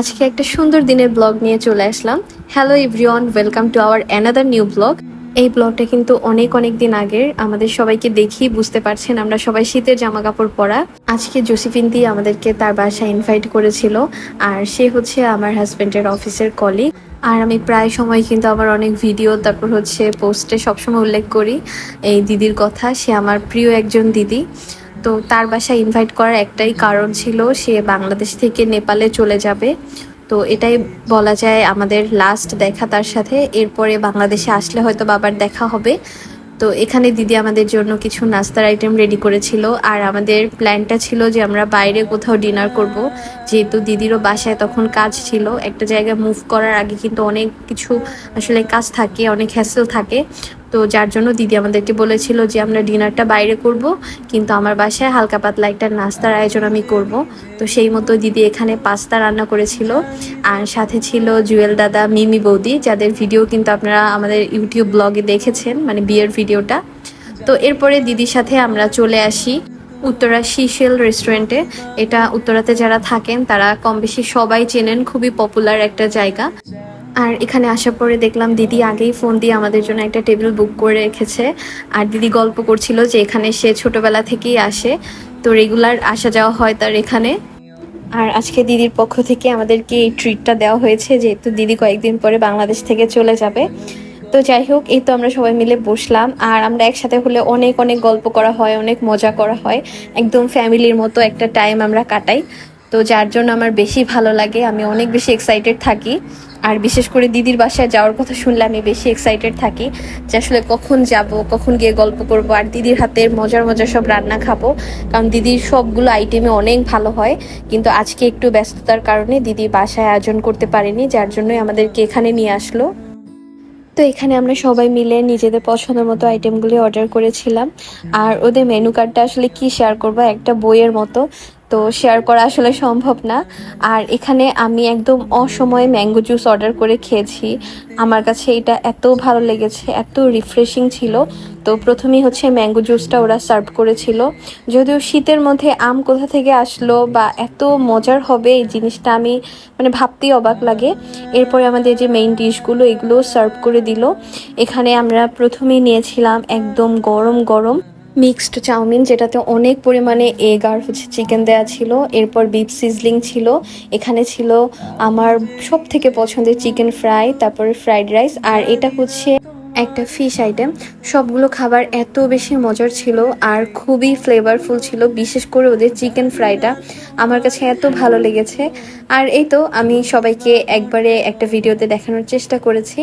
আজকে একটা সুন্দর দিনের ব্লগ নিয়ে চলে আসলাম। Hello everyone, welcome to our another new blog. এই ব্লগটা কিন্তু অনেক অনেক দিন আগের। আমাদের সবাইকে দেখি বুঝতে পারছেন আমরা সবাই শীতের জামা কাপড় পরা। আজকে জোসিফিন দি আমাদেরকে তার বাসায় ইনভাইট করেছিল, আর সে হচ্ছে আমার হাজব্যান্ডের অফিসের কলিগ। আর আমি প্রায় সময় কিন্তু আমার অনেক ভিডিও তারপর হচ্ছে পোস্টে সবসময় উল্লেখ করি এই দিদির কথা। সে আমার প্রিয় একজন দিদি। তো তার বাসায় ইনভাইট করার একটাই কারণ ছিল, সে বাংলাদেশ থেকে নেপালে চলে যাবে। তো এটাই বলা যায় আমাদের লাস্ট দেখা তার সাথে। এরপরে বাংলাদেশে আসলে হয়তো বাবার দেখা হবে। তো এখানে দিদি আমাদের জন্য কিছু নাস্তার আইটেম রেডি করেছিল, আর আমাদের প্ল্যানটা ছিল যে আমরা বাইরে কোথাও ডিনার করব, যেহেতু দিদিরও বাসায় তখন কাজ ছিল। একটা জায়গায় মুভ করার আগে কিন্তু অনেক কিছু আসলে কাজ থাকে, অনেক হ্যাসেল থাকে। তো যার জন্য দিদি আমাদেরকে বলেছিল যে আমরা ডিনারটা বাইরে করব, কিন্তু আমার বাসায় হালকা পাতলা একটা নাস্তার আয়োজন আমি করব। তো সেই মতো দিদি এখানে পাস্তা রান্না করেছিল, আর সাথে ছিল জুয়েল দাদা, মিমি বৌদি, যাদের ভিডিও কিন্তু আপনারা আমাদের ইউটিউব ব্লগে দেখেছেন, মানে বিয়ের ভিডিওটা। তো এরপরে দিদির সাথে আমরা চলে আসি উত্তরা সিশেল রেস্টুরেন্টে। এটা উত্তরাতে যারা থাকেন তারা কম বেশি সবাই চেনেন, খুবই পপুলার একটা জায়গা। আর এখানে আসার পরে দেখলাম দিদি আগেই ফোন দিয়ে আমাদের জন্য একটা টেবিল বুক করে রেখেছে। আর দিদি গল্প করছিল যে এখানে সে ছোটবেলা থেকেই আসে, তো রেগুলার আসা যাওয়া হয় তার এখানে। আর আজকে দিদির পক্ষ থেকে আমাদেরকে এই ট্রিটটা দেওয়া হয়েছে, যেহেতু দিদি কয়েকদিন পরে বাংলাদেশ থেকে চলে যাবে। তো যাই হোক, এই তো আমরা সবাই মিলে বসলাম, আর আমরা একসাথে হলে অনেক অনেক গল্প করা হয়, অনেক মজা করা হয়। একদম ফ্যামিলির মতো একটা টাইম আমরা কাটাই। তো যার জন্য আমার বেশি ভালো লাগে, আমি অনেক বেশি এক্সাইটেড থাকি। আর বিশেষ করে দিদির বাসায় যাওয়ার কথা শুনলে আমি বেশি এক্সাইটেড থাকি, যে আসলে কখন যাব, কখন গিয়ে গল্প করব, আর দিদির হাতের মজার মজার সব রান্না খাবো। কারণ দিদির সবগুলো আইটেমে অনেক ভালো হয়, কিন্তু আজকে একটু ব্যস্ততার কারণে দিদি বাসায় আয়োজন করতে পারেনি, যার জন্যই আমাদেরকে এখানে নিয়ে আসলো। তো এখানে আমরা সবাই মিলে নিজেদের পছন্দ মতো আইটেমগুলি অর্ডার করেছিলাম। আর ওদের মেনু কার্ডটা আসলে কি শেয়ার করবো, একটা বইয়ের মতো, তো শেয়ার করা আসলে সম্ভব না। আর এখানে আমি একদম অসময়ে ম্যাঙ্গো জুস অর্ডার করে খেয়েছি। আমার কাছে এটা এত ভালো লেগেছে, এত রিফ্রেশিং ছিল। তো প্রথমেই হচ্ছে ম্যাঙ্গো জুসটা ওরা সার্ভ করেছিল। যদিও শীতের মধ্যে আম কোথা থেকে আসলো বা এত মজার হবে এই জিনিসটা আমি মানে ভাবতেই অবাক লাগে। এরপরে আমাদের যে মেইন ডিশগুলো এগুলো সার্ভ করে দিল। এখানে আমরা প্রথমেই নিয়েছিলাম একদম গরম গরম মিক্সড চাউমিন, যেটাতে অনেক পরিমাণে এগ আর হচ্ছে চিকেন দেওয়া ছিল। এরপর বিফ সিজলিং ছিল। এখানে ছিল আমার সব থেকে পছন্দের চিকেন ফ্রাই, তারপরে ফ্রাইড রাইস, আর এটা হচ্ছে একটা ফিশ আইটেম। সবগুলো খাবার এত বেশি মজার ছিল আর খুবই ফ্লেভারফুল ছিল, বিশেষ করে ওদের চিকেন ফ্রাইটা আমার কাছে এত ভালো লেগেছে। আর এই তো আমি সবাইকে একবারে একটা ভিডিওতে দেখানোর চেষ্টা করেছি।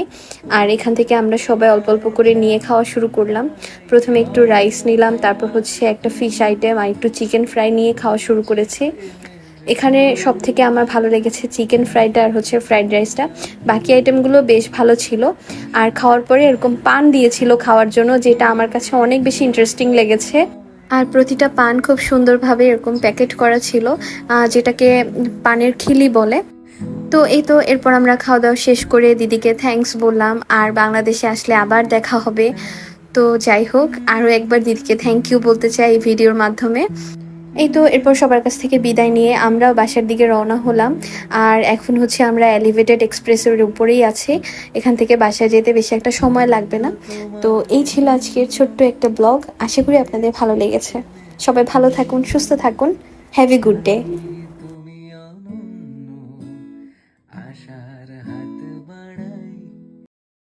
আর এখান থেকে আমরা সবাই অল্প অল্প করে নিয়ে খাওয়া শুরু করলাম। প্রথমে একটু রাইস নিলাম, তারপর হচ্ছে একটা ফিশ আইটেম আর একটু চিকেন ফ্রাই নিয়ে খাওয়া শুরু করেছি। এখানে সব থেকে আমার ভালো লেগেছে চিকেন ফ্রাইটা আর হচ্ছে ফ্রাইড রাইসটা। বাকি আইটেমগুলো বেশ ভালো ছিল। আর খাওয়ার পরে এরকম পান দিয়েছিল খাওয়ার জন্য, যেটা আমার কাছে অনেক বেশি ইন্টারেস্টিং লেগেছে। আর প্রতিটা পান খুব সুন্দরভাবে এরকম প্যাকেট করা ছিল, যেটাকে পানের খিলি বলে। তো এই তো এরপর আমরা খাওয়া দাওয়া শেষ করে দিদিকে থ্যাঙ্কস বললাম, আর বাংলাদেশে আসলে আবার দেখা হবে। তো যাই হোক, আরও একবার দিদিকে থ্যাংক ইউ বলতে চাই এই ভিডিওর মাধ্যমে। এই তো এরপর সবার কাছ থেকে বিদায় নিয়ে আমরাও বাসার দিকে রওনা হলাম। আর এখন হচ্ছে আমরা এলিভেটেড এক্সপ্রেসের উপরেই আছি। এখান থেকে বাসায় যেতে বেশি একটা সময় লাগবে না। তো এই ছিল আজকের ছোট্ট একটা ব্লগ, আশা করি আপনাদের ভালো লেগেছে। সবাই ভালো থাকুন, সুস্থ থাকুন। Have a good day.